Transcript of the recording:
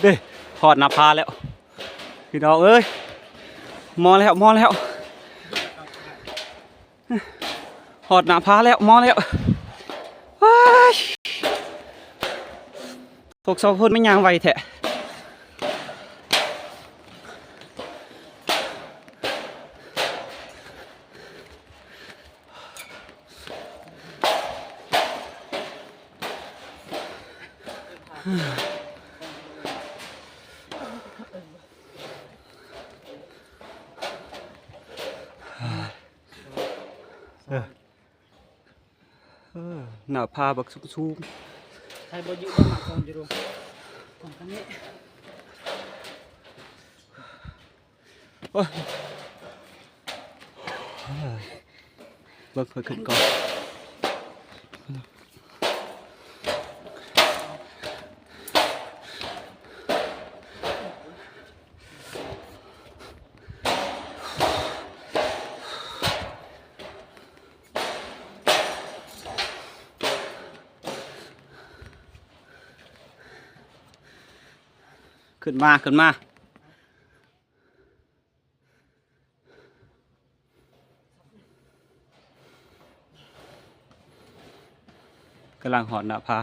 เด้หอดหน้าผาแล้วพี่น้องเอ้ยมอแล้วหอดหน้าผาแล้วมอแล้วว้ายพวกสองคนไม่ยางไวแท้หน้าผาบักสูงใครบ่ยืดมาก่อนจะรู้ของคันนี้โอ้ยเบิกเพื่อขึ้นก่อนขึ้นมากำลังหอดหน้าผา